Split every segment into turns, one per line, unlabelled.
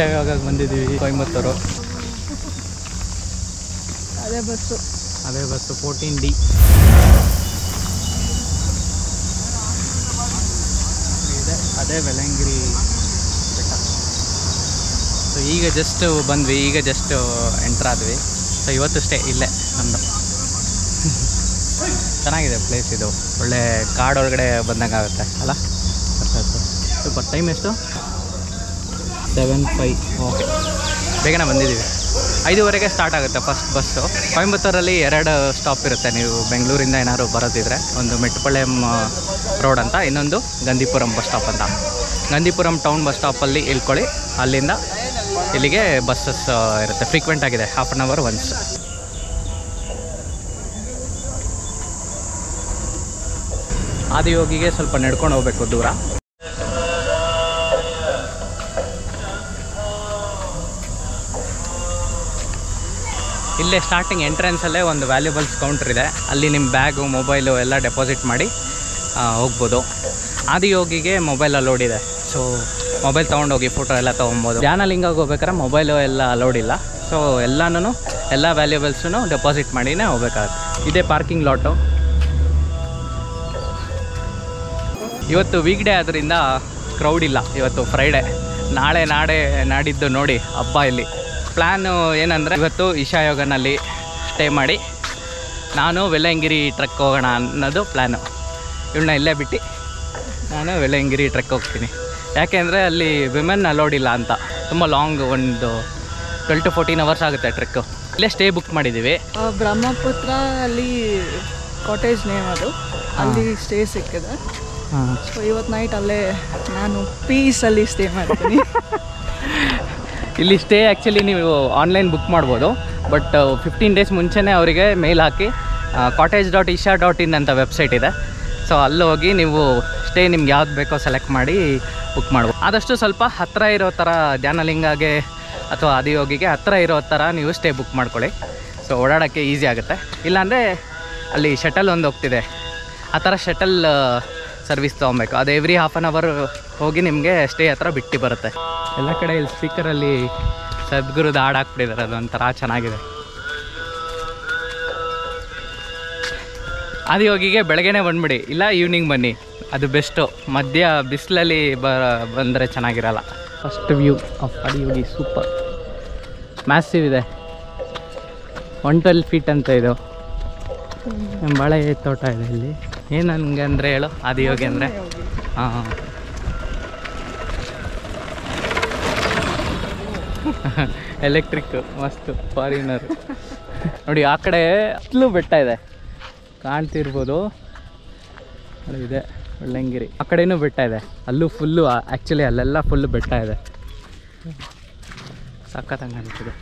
ಇವಾಗ ಬಂದಿದ್ದೀವಿ ಕೊಯಂಬತ್ತೂರು.
ಅದೇ ಬಸ್ಸು
14D. ಇದೆ ಅದೇ ವೆಲಂಗಿರಿ ಬೆಟ್ಟ. ಸೊ ಈಗ ಜಸ್ಟ್ ಬಂದ್ವಿ, ಈಗ ಜಸ್ಟ್ ಎಂಟ್ರ್ ಆದ್ವಿ. ಸೊ ಇವತ್ತು ಸ್ಟೇ ಇಲ್ಲೇ ನಮ್ಮದು. ಚೆನ್ನಾಗಿದೆ ಪ್ಲೇಸ್ ಇದು, ಒಳ್ಳೆ ಕಾಡೊಳಗಡೆ ಬಂದಂಗೆ ಆಗುತ್ತೆ ಅಲ್ಲ. ಸ್ವಲ್ಪ ಟೈಮ್ ಎಷ್ಟು? 7:05. ಓಕೆ, ಬೇಗನೆ ಬಂದಿದ್ದೀವಿ. 5:15ಗೆ ಸ್ಟಾರ್ಟ್ ಆಗುತ್ತೆ ಫಸ್ಟ್ ಬಸ್ಸು. ಕೊಯಂಬತ್ತೂರಲ್ಲಿ 2 ಸ್ಟಾಪ್ ಇರುತ್ತೆ. ನೀವು ಬೆಂಗಳೂರಿಂದ ಏನಾದ್ರು ಬರೋದಿದ್ರೆ, ಒಂದು ಮೆಟ್ಟುಪಾಳ್ಯಂ ರೋಡ್ ಅಂತ, ಇನ್ನೊಂದು ಗಂಧಿಪುರಂ ಬಸ್ ಸ್ಟಾಪ್ ಅಂತ. ಗಂಧಿಪುರಂ ಟೌನ್ ಬಸ್ ಸ್ಟಾಪಲ್ಲಿ ಇಳ್ಕೊಳ್ಳಿ, ಅಲ್ಲಿಂದ ಇಲ್ಲಿಗೆ ಬಸ್ಸಸ್ ಇರುತ್ತೆ. ಫ್ರೀಕ್ವೆಂಟ್ ಆಗಿದೆ, ಹಾಫ್ ಆನ್ ಅವರ್ ಒನ್ಸ್. ಆದಿಯೋಗಿಗೆ ಸ್ವಲ್ಪ ನಡ್ಕೊಂಡು ಹೋಗ್ಬೇಕು ದೂರ. ಇಲ್ಲೇ ಸ್ಟಾರ್ಟಿಂಗ್ ಎಂಟ್ರೆನ್ಸಲ್ಲೇ ಒಂದು ವ್ಯಾಲ್ಯೂಬಲ್ಸ್ ಕೌಂಟ್ರ್ ಇದೆ. ಅಲ್ಲಿ ನಿಮ್ಮ ಬ್ಯಾಗು, ಮೊಬೈಲು ಎಲ್ಲ ಡೆಪಾಸಿಟ್ ಮಾಡಿ ಹೋಗ್ಬೋದು. ಆದಿಯೋಗಿಗೆ ಮೊಬೈಲ್ ಅಲೋಡ್ ಇದೆ. ಸೊ ಮೊಬೈಲ್ ತೊಗೊಂಡೋಗಿ ಫೋಟೋ ಎಲ್ಲ ತೊಗೊಬೋದು. ಧ್ಯಾನಲಿಂಗಕ್ಕೆ ಹೋಗ್ಬೇಕಾದ್ರೆ ಮೊಬೈಲು ಎಲ್ಲ ಅಲೋಡ್ ಇಲ್ಲ. ಸೊ ಎಲ್ಲ ವ್ಯಾಲ್ಯೂಬಲ್ಸೂ ಡೆಪಾಸಿಟ್ ಮಾಡಿನೇ ಹೋಗ್ಬೇಕಾಗುತ್ತೆ. ಇದೇ ಪಾರ್ಕಿಂಗ್ ಲಾಟು. ಇವತ್ತು ವೀಕ್ ಡೇ ಆದ್ದರಿಂದ ಕ್ರೌಡ್ ಇಲ್ಲ. ಇವತ್ತು ಫ್ರೈಡೇ. ನಾಡಿದ್ದು ನೋಡಿ ಹಬ್ಬ ಇಲ್ಲಿ. ಪ್ಲ್ಯಾನು ಏನಂದರೆ, ಇವತ್ತು ಇಶಾಯೋಗನಲ್ಲಿ ಸ್ಟೇ ಮಾಡಿ ನಾನು ವೆಲಂಗಿರಿ ಟ್ರೆಕ್ ಹೋಗೋಣ ಅನ್ನೋದು ಪ್ಲ್ಯಾನು. ಇವಳನ್ನ ಇಲ್ಲೇ ಬಿಟ್ಟು ನಾನು ವೆಲಂಗಿರಿ ಟ್ರೆಕ್ ಹೋಗ್ತೀನಿ. ಯಾಕೆಂದರೆ ಅಲ್ಲಿ ವಿಮೆನ್ ಅಲೋಡ್ ಇಲ್ಲ ಅಂತ. ತುಂಬ ಲಾಂಗ್, ಒಂದು 12 to 14 ಅವರ್ಸ್ ಆಗುತ್ತೆ ಟ್ರೆಕ್ಕು. ಇಲ್ಲೇ ಸ್ಟೇ ಬುಕ್ ಮಾಡಿದ್ದೀವಿ.
ಬ್ರಹ್ಮಪುತ್ರ ಅಲ್ಲಿ ಕಾಟೇಜ್ ನೇಮ್ ಅದು, ಅಲ್ಲಿ ಸ್ಟೇ ಸಿಕ್ಕಿದೆ. ಸೊ ಇವತ್ತು ನೈಟ್ ಅಲ್ಲೇ ನಾನು ಪೀಸಲ್ಲಿ ಸ್ಟೇ ಮಾಡ್ತೀನಿ.
ಇಲ್ಲಿ ಸ್ಟೇ ಆ್ಯಕ್ಚುಲಿ ನೀವು ಆನ್ಲೈನ್ ಬುಕ್ ಮಾಡ್ಬೋದು. ಬಟ್ 15 ಡೇಸ್ ಮುಂಚೆನೇ ಅವರಿಗೆ ಮೇಲ್ ಹಾಕಿ cottage.isha.in ಅಂತ ವೆಬ್ಸೈಟ್ ಇದೆ. ಸೊ ಅಲ್ಲಿ ಹೋಗಿ ನೀವು ಸ್ಟೇ ನಿಮ್ಗೆ ಯಾವ್ದು ಬೇಕೋ ಸೆಲೆಕ್ಟ್ ಮಾಡಿ ಬುಕ್ ಮಾಡ್ಬೋದು. ಆದಷ್ಟು ಸ್ವಲ್ಪ ಹತ್ತಿರ ಇರೋ ಥರ, ಧ್ಯಾನಲಿಂಗಗೆ ಅಥವಾ ಆದಿಯೋಗಿಗೆ ಹತ್ತಿರ ಇರೋ ಥರ ನೀವು ಸ್ಟೇ ಬುಕ್ ಮಾಡ್ಕೊಳ್ಳಿ. ಸೊ ಓಡಾಡೋಕ್ಕೆ ಈಸಿ ಆಗುತ್ತೆ. ಇಲ್ಲಾಂದರೆ ಅಲ್ಲಿ ಶಟಲ್ ಒಂದು ಹೋಗ್ತಿದೆ, ಆ ಥರ ಶಟಲ್ ಸರ್ವಿಸ್ ತೊಗೊಬೇಕು. ಅದು ಎವ್ರಿ ಹಾಫ್ ಆನ್ ಅವರ್ ಹೋಗಿ ನಿಮಗೆ ಸ್ಟೇ ಹತ್ರ ಬಿಟ್ಟು ಬರುತ್ತೆ. ಎಲ್ಲ ಕಡೆ ಇಲ್ಲಿ ಸ್ಪೀಕರಲ್ಲಿ ಸದ್ಗುರುದ ಹಾಡು ಹಾಕ್ಬಿಟ್ಟಿದ್ದಾರೆ. ಅದೊಂಥರ ಚೆನ್ನಾಗಿದೆ. ಆದಿಯೋಗಿಗೆ ಬೆಳಗ್ಗೆನೇ ಬಂದುಬಿಡಿ, ಇಲ್ಲ ಈವ್ನಿಂಗ್ ಬನ್ನಿ, ಅದು ಬೆಸ್ಟು. ಮಧ್ಯ ಬಿಸಿಲಲ್ಲಿ ಬಂದರೆ ಚೆನ್ನಾಗಿರಲ್ಲ. First view of Adiyogi super massive ಇದೆ. 112 ಫೀಟ್ ಅಂತ ಇದು. ಬಾಳೆ ತೋಟ ಇದೆ ಇಲ್ಲಿ. ಏನು ಹಂಗೆ ಅಂದರೆ ಹೇಳು, ಆದಿಯೋಗಿ ಅಂದರೆ ಹಾಂ ಎಲೆಕ್ಟ್ರಿಕ್ ಮಸ್ತು ಫಾರಿನರ್. ನೋಡಿ ಆ ಕಡೆ ಅಷ್ಟಲು ಬೆಟ್ಟ ಇದೆ, ಕಾಣ್ತಿರ್ಬೋದು. ನೋಡಿ ಇದೆ ವೆಲಂಗಿರಿ. ಆ ಕಡೆನೂ ಬೆಟ್ಟ ಇದೆ, ಅಲ್ಲೂ ಫುಲ್ಲು. ಆ್ಯಕ್ಚುಲಿ ಅಲ್ಲೆಲ್ಲ ಫುಲ್ಲು ಬೆಟ್ಟ ಇದೆ. ಸಖತ್ತಂಗೆ ಅನಿಸಿದೆ.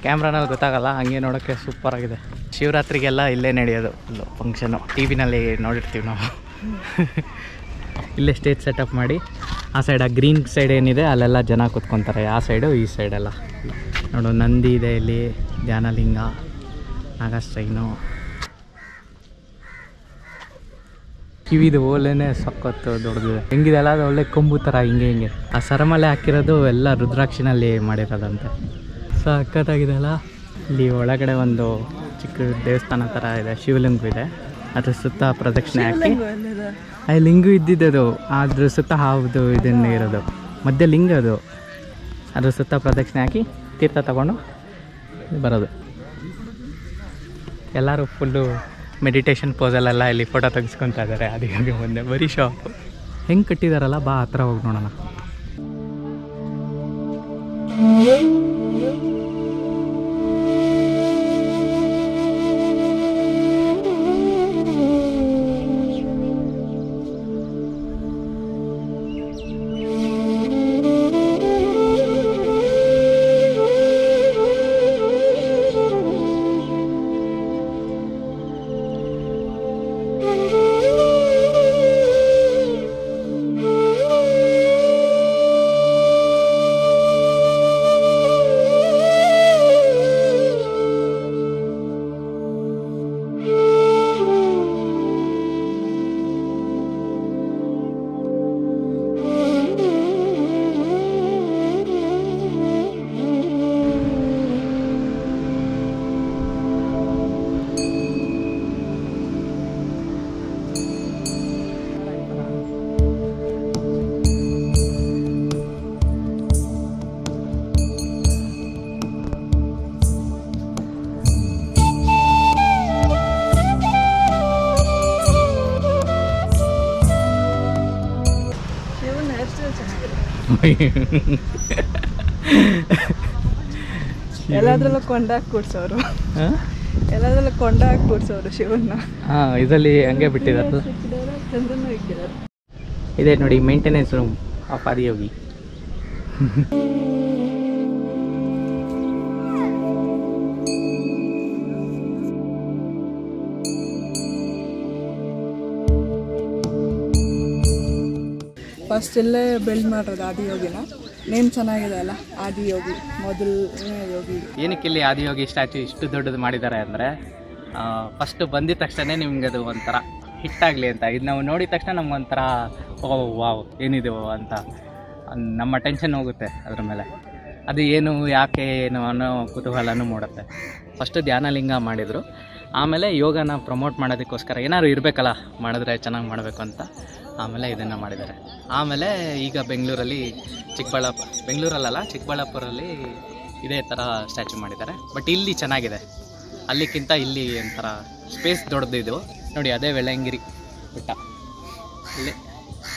ಕ್ಯಾಮ್ರಾನಲ್ಲಿ ಗೊತ್ತಾಗಲ್ಲ, ಹಂಗೆ ನೋಡೋಕ್ಕೆ ಸೂಪರಾಗಿದೆ. ಶಿವರಾತ್ರಿಗೆಲ್ಲ ಇಲ್ಲೇ ನಡೆಯೋದು ಫುಲ್ಲು ಫಂಕ್ಷನು. ಟಿ ವಿನಲ್ಲಿ ನೋಡಿರ್ತೀವಿ ನಾವು. ಇಲ್ಲೇ ಸ್ಟೇಜ್ ಸೆಟಪ್ ಮಾಡಿ, ಆ ಸೈಡ್ ಆ ಗ್ರೀನ್ ಸೈಡ್ ಏನಿದೆ ಅಲ್ಲೆಲ್ಲ ಜನ ಕೂತ್ಕೊತಾರೆ. ಆ ಸೈಡು ಈ ಸೈಡೆಲ್ಲ ನೋಡು, ನಂದಿ ಇದೆ ಇಲ್ಲಿ, ಧ್ಯಾನಲಿಂಗ, ನಾಗಸ್ಟ್ರೈನು. ಕಿವಿದು ಓಲೆನೇ ಸಖತ್ತು ದೊಡ್ಡದಿದೆ. ಹೆಂಗಿದೆ ಅಲ್ಲ, ಅದು ಒಳ್ಳೆ ಕೊಂಬು ಥರ ಹಿಂಗೆ. ಆ ಸರಮಲೆ ಹಾಕಿರೋದು ಎಲ್ಲ ರುದ್ರಾಕ್ಷಿನಲ್ಲಿ ಮಾಡಿರೋದಂತೆ. ಸಖತ್ತಾಗಿದೆ ಅಲ್ಲ. ಇಲ್ಲಿ ಒಳಗಡೆ ಒಂದು ಚಿಕ್ಕ ದೇವಸ್ಥಾನ ಥರ ಇದೆ, ಶಿವಲಿಂಗ ಇದೆ. ಅದ್ರ ಸುತ್ತ ಪ್ರದಕ್ಷಿಣೆ ಹಾಕಿ, ಆ ಲಿಂಗು ಇದ್ದಿದ್ದದು, ಅದ್ರ ಸುತ್ತ ಹಾವುದು ಇದನ್ನೇ ಇರೋದು, ಮಧ್ಯ ಲಿಂಗ ಅದು. ಅದ್ರ ಸುತ್ತ ಪ್ರದಕ್ಷಿಣೆ ಹಾಕಿ ತೀರ್ಥ ತಗೊಂಡು ಬರೋದು. ಎಲ್ಲರೂ ಫುಲ್ಲು ಮೆಡಿಟೇಷನ್ ಪೋಸಲ್ಲೆಲ್ಲ ಇಲ್ಲಿ ಫೋಟೋ ತೆಗೆಸ್ಕೊತಾ ಇದ್ದಾರೆ. ಅದಕ್ಕೆ ಮುಂದೆ ಬರೀ ಶಾಪ್ ಹೆಂಗೆ ಕಟ್ಟಿದಾರಲ್ಲ, ಬಾ ಹತ್ರ ಹೋಗಿ ನೋಡೋಣ.
ಎಲ್ಲಾದ್ರಲ್ಲೂ ಕೊಂಡಾಕ್ ಕೂಡ್ಸೋರು, ಎಲ್ಲಾದ್ರಲ್ಲೂ ಕೊಂಡಾಕ್ ಕೂಡ್ಸೋರು ಶಿವನ್ನ.
ಹಾಂ, ಇದರಲ್ಲಿ ಹಂಗೆ ಬಿಟ್ಟಿದ್ದಾರೆ.
ಚಂದ್ರನೂ ಇಕ್ಕಿದ್ದಾರೆ.
ಇದೆ ನೋಡಿ maintenance room of Adiyogi.
First ಇಲ್ಲೇ ಬಿಲ್ಡ್ ಮಾಡಿರೋದು ಆದಿಯೋಗಿನ. ನೇಮ್ ಚೆನ್ನಾಗಿದೆ ಅಲ್ಲ, ಆದಿಯೋಗಿ, ಮೊದಲನೇ ಯೋಗಿ.
ಏನಕ್ಕೆ ಇಲ್ಲಿ ಆದಿಯೋಗಿ ಸ್ಟ್ಯಾಚ್ಯೂ ಇಷ್ಟು ದೊಡ್ಡದು ಮಾಡಿದ್ದಾರೆ ಅಂದರೆ, ಫಸ್ಟ್ ಬಂದಿದ ತಕ್ಷಣ ನಿಮ್ಗೆ ಅದು ಒಂಥರ ಹಿಟ್ಟಾಗಲಿ ಅಂತ. ಇದು ನಾವು ನೋಡಿದ ತಕ್ಷಣ ನಮ್ಗೊಂಥರ ಓ ವಾವ್ ಏನಿದೆ ಅಂತ ನಮ್ಮ ಅಟೆನ್ಷನ್ ಹೋಗುತ್ತೆ ಅದ್ರ ಮೇಲೆ. ಅದು ಏನು ಯಾಕೆ ಏನು ಅನ್ನೋ ಕುತೂಹಲನೂ ಮೂಡುತ್ತೆ. ಫಸ್ಟು ಧ್ಯಾನಲಿಂಗ ಮಾಡಿದರು, ಆಮೇಲೆ ಯೋಗನ ಪ್ರಮೋಟ್ ಮಾಡೋದಕ್ಕೋಸ್ಕರ ಏನಾದ್ರು ಇರಬೇಕಲ್ಲ, ಮಾಡಿದ್ರೆ ಚೆನ್ನಾಗಿ ಮಾಡಬೇಕು ಅಂತ ಆಮೇಲೆ ಇದನ್ನು ಮಾಡಿದ್ದಾರೆ. ಆಮೇಲೆ ಈಗ ಚಿಕ್ಕಬಳ್ಳಾಪುರಲ್ಲಿ ಇದೇ ಥರ ಸ್ಟ್ಯಾಚ್ಯೂ ಮಾಡಿದ್ದಾರೆ. ಬಟ್ ಇಲ್ಲಿ ಚೆನ್ನಾಗಿದೆ, ಅಲ್ಲಿಗಿಂತ ಇಲ್ಲಿ ಒಂಥರ ಸ್ಪೇಸ್ ದೊಡ್ಡದಿದು ನೋಡಿ. ಅದೇ ವೆಳ್ಳಂಗಿರಿ ಬೆಟ್ಟ, ಇಲ್ಲಿ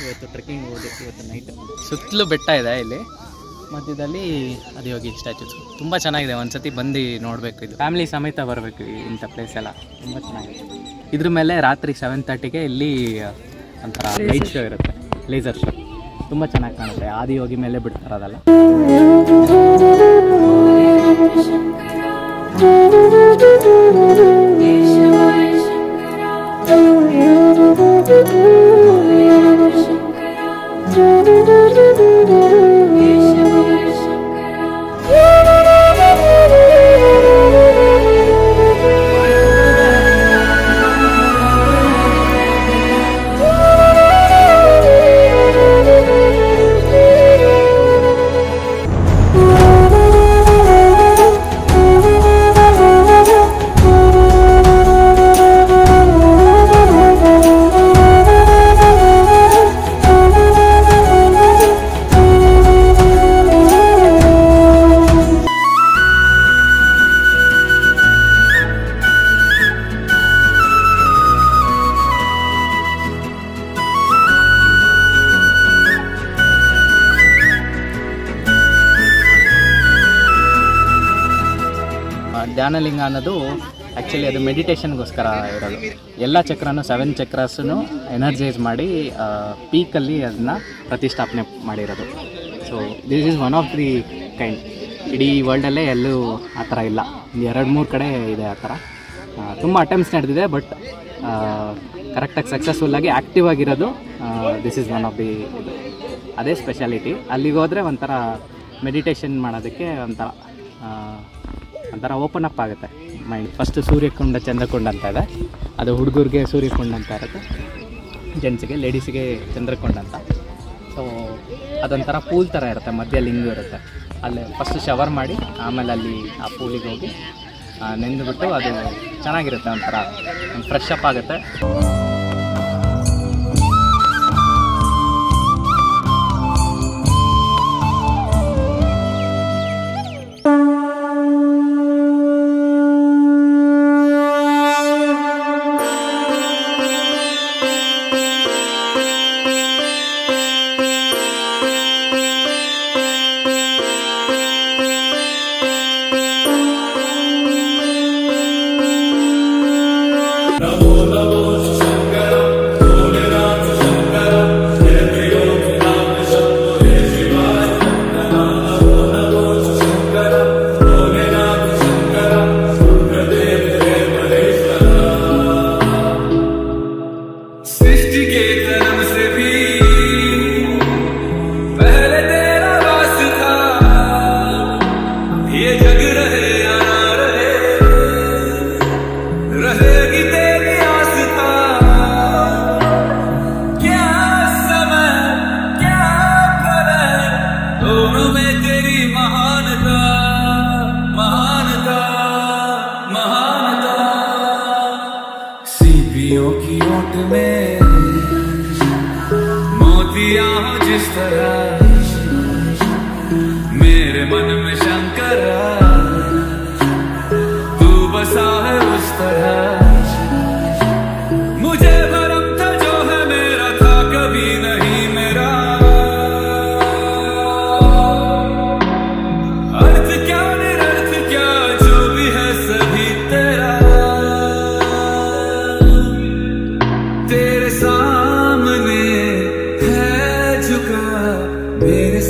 ಇವತ್ತು ಟ್ರೆಕ್ಕಿಂಗ್ ಹೋಗೋದು. ಇವತ್ತು ನೈಟ್ ಸುತ್ತಲೂ ಬೆಟ್ಟ ಇದೆ, ಇಲ್ಲಿ ಮಧ್ಯದಲ್ಲಿ ಆದಿಯೋಗಿ ಸ್ಟ್ಯಾಚ್ಯೂಸ್ ತುಂಬ ಚೆನ್ನಾಗಿದೆ. ಒಂದ್ಸತಿ ಬಂದು ನೋಡಬೇಕು, ಇದು ಫ್ಯಾಮಿಲಿ ಸಮೇತ ಬರಬೇಕು. ಇಂಥ ಪ್ಲೇಸ್ ಎಲ್ಲ ತುಂಬ ಚೆನ್ನಾಗಿದೆ. ಇದ್ರ ಮೇಲೆ ರಾತ್ರಿ 7:30ಗೆ ಇಲ್ಲಿ ಒಂಥರ ಲೈಟ್ ಶೋ ಇರುತ್ತೆ, ಲೇಸರ್ ಶೋ. ತುಂಬ ಚೆನ್ನಾಗಿ ಕಾಣುತ್ತೆ. ಆದಿಯೋಗಿ ಮೇಲೆ ಬಿಡ್ತಾರೆ ಅದೆಲ್ಲ. ಧ್ಯಾನಲಿಂಗ ಅನ್ನೋದು ಆ್ಯಕ್ಚುಲಿ ಅದು ಮೆಡಿಟೇಷನ್ಗೋಸ್ಕರ ಇರೋದು. ಎಲ್ಲ ಚಕ್ರನೂ 7 ಚಕ್ರಸೂ ಎನರ್ಜೈಸ್ ಮಾಡಿ ಪೀಕಲ್ಲಿ ಅದನ್ನ ಪ್ರತಿಷ್ಠಾಪನೆ ಮಾಡಿರೋದು. So this is one of the kind. ಇಡೀ ವರ್ಲ್ಡಲ್ಲೇ ಎಲ್ಲೂ ಆ ಥರ ಇಲ್ಲ. 2-3 ಕಡೆ ಇದೆ ಆ ಥರ. ತುಂಬ ಅಟೆಂಪ್ಟ್ಸ್ ನಡೆದಿದೆ, ಬಟ್ ಕರೆಕ್ಟಾಗಿ ಸಕ್ಸಸ್ಫುಲ್ಲಾಗಿ ಆ್ಯಕ್ಟಿವ್ ಆಗಿರೋದು this is one of the ಇದು. ಅದೇ ಸ್ಪೆಷಾಲಿಟಿ. ಅಲ್ಲಿಗೆ ಹೋದರೆ ಒಂಥರ ಮೆಡಿಟೇಷನ್ ಮಾಡೋದಕ್ಕೆ ಒಂಥರ ಓಪನ್ ಅಪ್ ಆಗುತ್ತೆ ಮೈಂಡ್. ಫಸ್ಟು ಸೂರ್ಯಕುಂಡ ಚಂದ್ರಕುಂಡ ಅಂತ ಇದೆ. ಅದು ಹುಡುಗರಿಗೆ ಸೂರ್ಯಕುಂಡ ಅಂತ ಇರುತ್ತೆ, ಜೆಂಟ್ಸಿಗೆ, ಲೇಡೀಸಿಗೆ ಚಂದ್ರಕುಂಡ ಅಂತ. ಸೊ ಅದೊಂಥರ ಪೂಲ್ ಥರ ಇರುತ್ತೆ, ಮಧ್ಯ ಲಿಂಗು ಇರುತ್ತೆ. ಅಲ್ಲಿ ಫಸ್ಟ್ ಶವರ್ ಮಾಡಿ ಆಮೇಲೆ ಅಲ್ಲಿ ಆ ಪೂಲಿಗೆ ಹೋಗಿ ನೆಂದುಬಿಟ್ಟು ಅದು ಚೆನ್ನಾಗಿರುತ್ತೆ, ಒಂಥರ ಫ್ರೆಶ್ ಅಪ್ ಆಗುತ್ತೆ.
मेरे मन में शंकर तू बसा है उस तरह। मुझे भरम था जो है मेरा था कभी नहीं मेरा।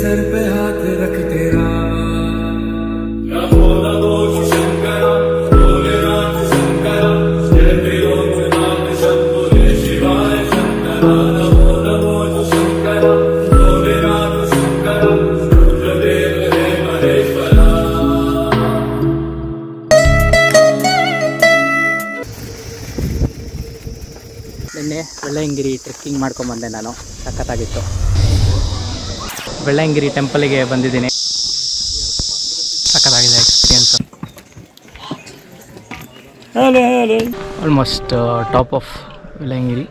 सर पे हाथ रख तेरा नमो नमो शंकरा भोलेनाथ शंकरा जय त्रिलोकनाथ शंभो जय शिवाय शंकरा नमो नमो शंकरा भोलेनाथ शंकरा रुद्रदेव हे महेश्वरा.
ನಿನ್ನೆ ಬೆಳ್ಳಂಗಿರಿ ಟ್ರೆಕ್ಕಿಂಗ್ ಮಾಡ್ಕೊಂಬಂದೆ ನಾನು. ಸಖತ್ತಾಗಿತ್ತು. ಬೆಳ್ಳಂಗಿರಿ ಟೆಂಪಲಿಗೆ ಬಂದಿದ್ದೀನಿ. ಸಖತ್ತಾಗಿದೆ ಎಕ್ಸ್ಪೀರಿಯನ್ಸ್. Almost top of ಬೆಳ್ಳಂಗಿರಿ.